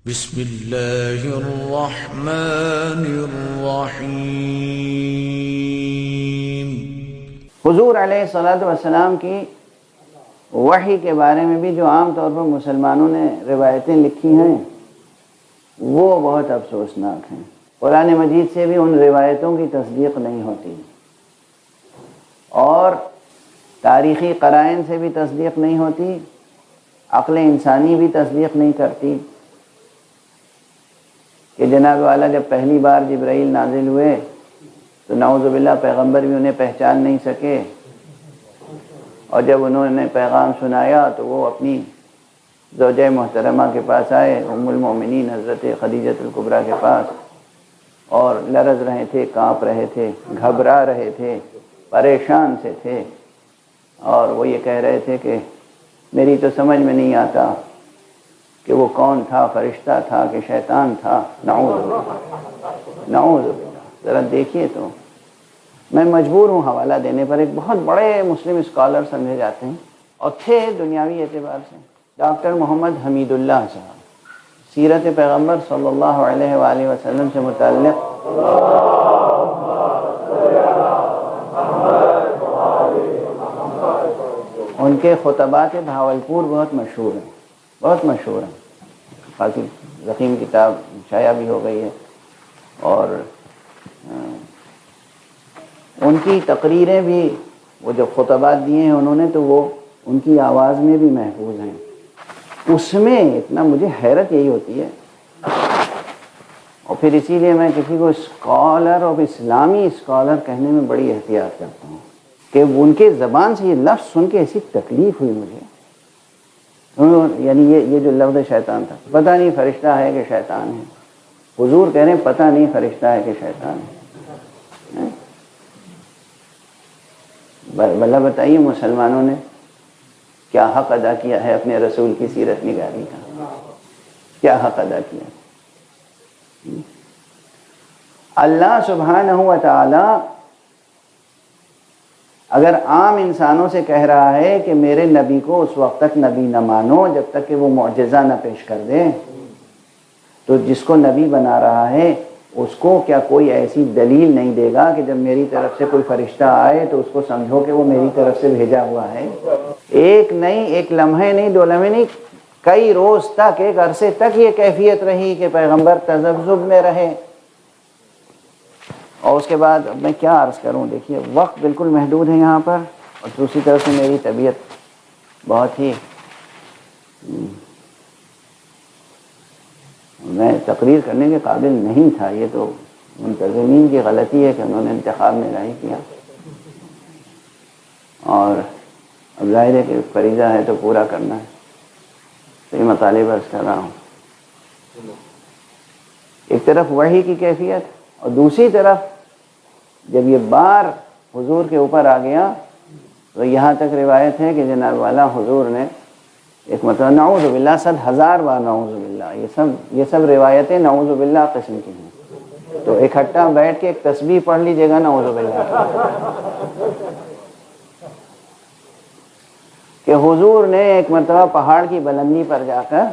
بسم اللہ الرحمن الرحیم۔ حضور علیہ الصلوۃ والسلام کی وحی کے بارے میں بھی جو عام طور پر مسلمانوں نے روایتیں لکھی ہیں وہ بہت افسوسناک ہیں۔ قرآن مجید سے بھی ان روایتوں کی تصدیق نہیں ہوتی اور تاریخی قرائن سے بھی تصدیق نہیں ہوتی، عقل انسانی بھی تصدیق نہیں کرتی کہ جناب والا جب پہلی بار جبرائیل نازل ہوئے تو نعوذ باللہ پیغمبر بھی انہیں پہچان نہیں سکے، اور جب انہوں نے پیغام سنایا تو وہ اپنی زوجہ محترمہ کے پاس آئے، ام المومنین حضرت خدیجۃ الکبریٰ کے پاس، اور لرز رہے تھے، کانپ رہے تھے، گھبرا رہے تھے، پریشان سے تھے، اور وہ یہ کہہ رہے تھے کہ میری تو سمجھ میں نہیں آتا کہ وہ کون تھا، فرشتہ تھا کہ شیطان تھا۔ نعوذ باللہ، نعوذ باللہ۔ ذرا دیکھیے تو میں مجبور ہوں حوالہ دینے پر، ایک بہت بڑے مسلم اسکالر سمجھے جاتے ہیں اور تھے دنیاوی اعتبار سے، ڈاکٹر محمد حمید اللہ صاحب، سیرت پیغمبر صلی اللہ علیہ وآلہ وسلم سے متعلق ان کے خطبات بھاولپور بہت مشہور ہیں، بہت مشہور ہیں، خاصی ضخیم کتاب شائع بھی ہو گئی ہے، اور ان کی تقریریں بھی، وہ جو خطبات دیے ہیں انہوں نے تو وہ ان کی آواز میں بھی محفوظ ہیں۔ اس میں اتنا مجھے حیرت یہی ہوتی ہے، اور پھر اسی لیے میں کسی کو اسکالر اور اسلامی اسکالر کہنے میں بڑی احتیاط کرتا ہوں کہ ان کے زبان سے یہ لفظ سن کے ایسی تکلیف ہوئی مجھے، یعنی یہ جو لفظ شیطان تھا، پتہ نہیں فرشتہ ہے کہ شیطان ہے، حضور کہہ رہے ہیں پتہ نہیں فرشتہ ہے کہ شیطان ہے۔ بھلا بتائیے مسلمانوں نے کیا حق ادا کیا ہے اپنے رسول کی سیرت نگاری کا، کیا حق ادا کیا؟ اللہ سبحانہ و تعالی اگر عام انسانوں سے کہہ رہا ہے کہ میرے نبی کو اس وقت تک نبی نہ مانو جب تک کہ وہ معجزہ نہ پیش کر دے، تو جس کو نبی بنا رہا ہے اس کو کیا کوئی ایسی دلیل نہیں دے گا کہ جب میری طرف سے کوئی فرشتہ آئے تو اس کو سمجھو کہ وہ میری طرف سے بھیجا ہوا ہے؟ ایک نہیں، ایک لمحے نہیں، دو لمحے نہیں، کئی روز تک، ایک عرصے تک یہ کیفیت رہی کہ پیغمبر تذبذب میں رہے۔ اور اس کے بعد میں کیا عرض کروں، دیکھیے وقت بالکل محدود ہے یہاں پر، اور دوسری طرف سے میری طبیعت بہت ہی، میں تقریر کرنے کے قابل نہیں تھا، یہ تو منتظمین کی غلطی ہے کہ انہوں نے انتخاب میں نہیں کیا، اور اب ظاہر ہے کہ فریضہ ہے تو پورا کرنا ہے، تو یہ مطالبہ عرض کر رہا ہوں۔ ایک طرف وحی کی کیفیت، اور دوسری طرف جب یہ بار حضور کے اوپر آ گیا تو یہاں تک روایت ہے کہ جناب والا حضور نے ایک مرتبہ، نعوذ باللہ، 100,000 بار نعوذ باللہ، یہ سب روایتیں نعوذ باللہ قسم کی ہیں، تو اکٹھا بیٹھ کے ایک تسبیح پڑھ لیجیے گا نعوذ باللہ کہ حضور نے ایک مرتبہ پہاڑ کی بلندی پر جا کر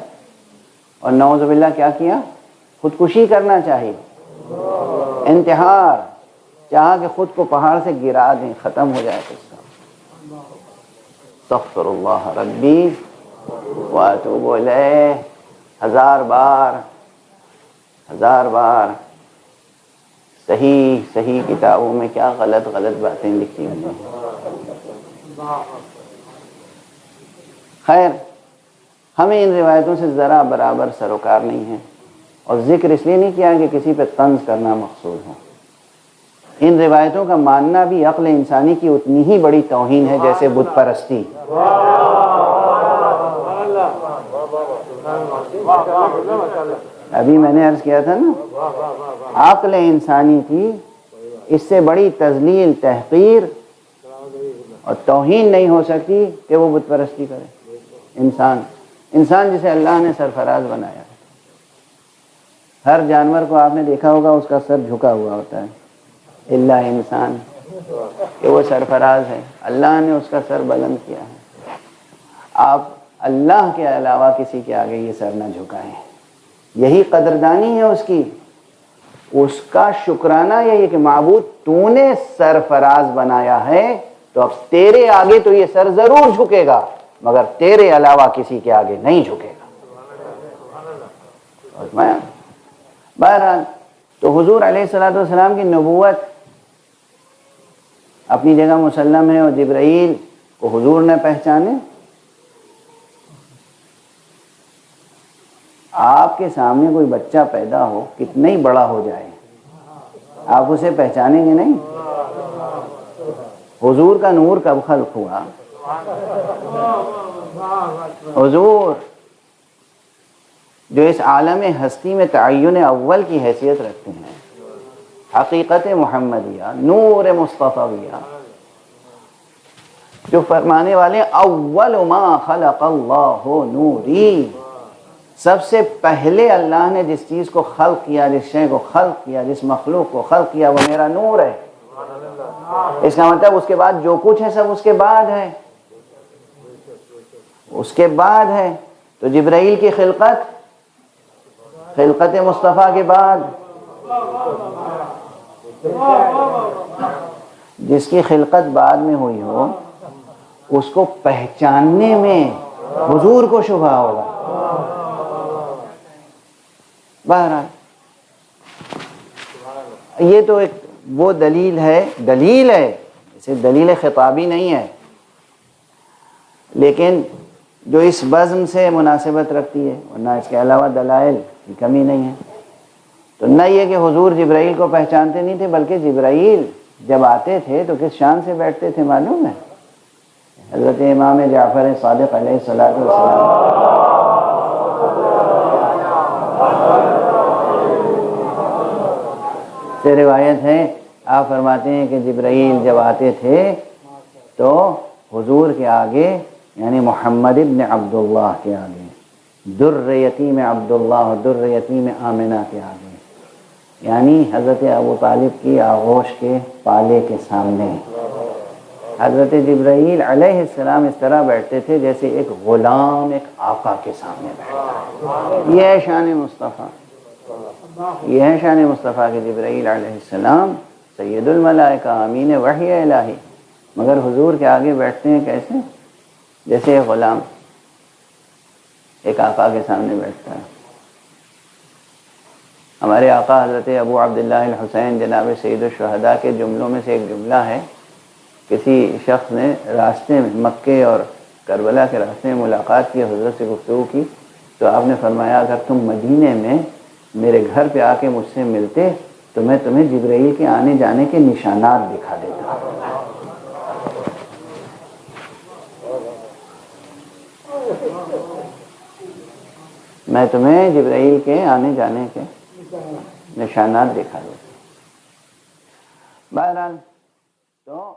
اور نعوذ باللہ کیا کیا؟ خودکشی کرنا چاہیے، انتحار، چاہا کہ خود کو پہاڑ سے گرا دیں، ختم ہو جائے قصہ۔ استغفر اللہ ربی واتوب الیہ، 1000 بار، 1000 بار۔ صحیح کتابوں میں کیا غلط باتیں لکھی ہوئی ہیں۔ خیر، ہمیں ان روایتوں سے ذرا برابر سروکار نہیں ہے، اور ذکر اس لیے نہیں کیا کہ کسی پہ طنز کرنا مقصود ہو۔ ان روایتوں کا ماننا بھی عقل انسانی کی اتنی ہی بڑی توہین ہے جیسے بت پرستی۔ ابھی میں نے عرض کیا تھا نا، عقل انسانی کی اس سے بڑی تذلیل، تحقیر اور توہین نہیں ہو سکتی کہ وہ بت پرستی کرے۔ انسان جسے اللہ نے سرفراز بنایا، ہر جانور کو آپ نے دیکھا ہوگا اس کا سر جھکا ہوا ہوتا ہے، الا انسان کہ وہ سرفراز ہے، اللہ نے اس کا سر بلند کیا ہے۔ آپ اللہ کے علاوہ کسی کے آگے یہ سر نہ جھکائیں، یہی قدردانی ہے اس کی. اس کا شکرانہ یہی ہے کہ معبود تو نے سرفراز بنایا ہے تو اب تیرے آگے تو یہ سر ضرور جھکے گا مگر تیرے علاوہ کسی کے آگے نہیں جھکے گا. بہرحال تو حضور علیہ السلام کی نبوت اپنی جگہ مسلم ہے. اور جبرائیل کو حضور نے پہچانے. آپ کے سامنے کوئی بچہ پیدا ہو کتنا ہی بڑا ہو جائے آپ اسے پہچانیں گے نہیں. حضور کا نور کب خلق ہوا؟ حضور جو اس عالم ہستی میں تعین اول کی حیثیت رکھتے ہیں، حقیقت محمدیہ، نور مصطفیہ، جو فرمانے والے اول ما خلق اللہ نوری، سب سے پہلے اللہ نے جس چیز کو خلق کیا، جس شے کو خلق کیا، جس مخلوق کو خلق کیا وہ میرا نور ہے. اس کا مطلب اس کے بعد جو کچھ ہے سب اس کے بعد ہے، اس کے بعد ہے. تو جبرائیل کی خلقت مصطفیٰ کے بعد، جس کی خلقت بعد میں ہوئی ہو اس کو پہچاننے میں حضور کو شبہ ہوگا. بہرحال یہ تو ایک وہ دلیل ہے اسے دلیل خطابی نہیں ہے لیکن جو اس بزم سے مناسبت رکھتی ہے، ورنہ اس کے علاوہ دلائل کی کمی نہیں ہے. تو نہ یہ کہ حضور جبرائیل کو پہچانتے نہیں تھے، بلکہ جبرائیل جب آتے تھے تو کس شان سے بیٹھتے تھے معلوم ہے؟ حضرت امام جعفر صادق علیہ السلام سے روایت ہے، آپ فرماتے ہیں کہ جبرائیل جب آتے تھے تو حضور کے آگے یعنی محمد ابن عبداللہ کے آگے، در یتیم عبداللہ، در یتیم آمنہ کے آگے، یعنی حضرت ابو طالب کی آغوش کے پالے کے سامنے حضرت جبرائیل علیہ السلام اس طرح بیٹھتے تھے جیسے ایک غلام ایک آقا کے سامنے بیٹھتا. یہ ہے شان مصطفیٰ، یہ ہے شان مصطفیٰ کہ جبرائیل علیہ السلام سید الملائکہ امین وحی الہی، مگر حضور کے آگے بیٹھتے ہیں کیسے؟ جیسے ایک غلام ایک آقا کے سامنے بیٹھتا ہے. ہمارے آقا حضرت ابو عبداللہ الحسین جناب سید الشہداء کے جملوں میں سے ایک جملہ ہے، کسی شخص نے راستے میں مکے اور کربلا کے راستے میں ملاقات کی، حضرت سے گفتگو کی تو آپ نے فرمایا اگر تم مدینے میں میرے گھر پہ آ کے مجھ سے ملتے تو میں تمہیں جبرائیل کے آنے جانے کے نشانات دکھا دیتا. میں تمہیں جبرائیل کے آنے جانے کے نشانات دکھا دیتا. بہرحال تو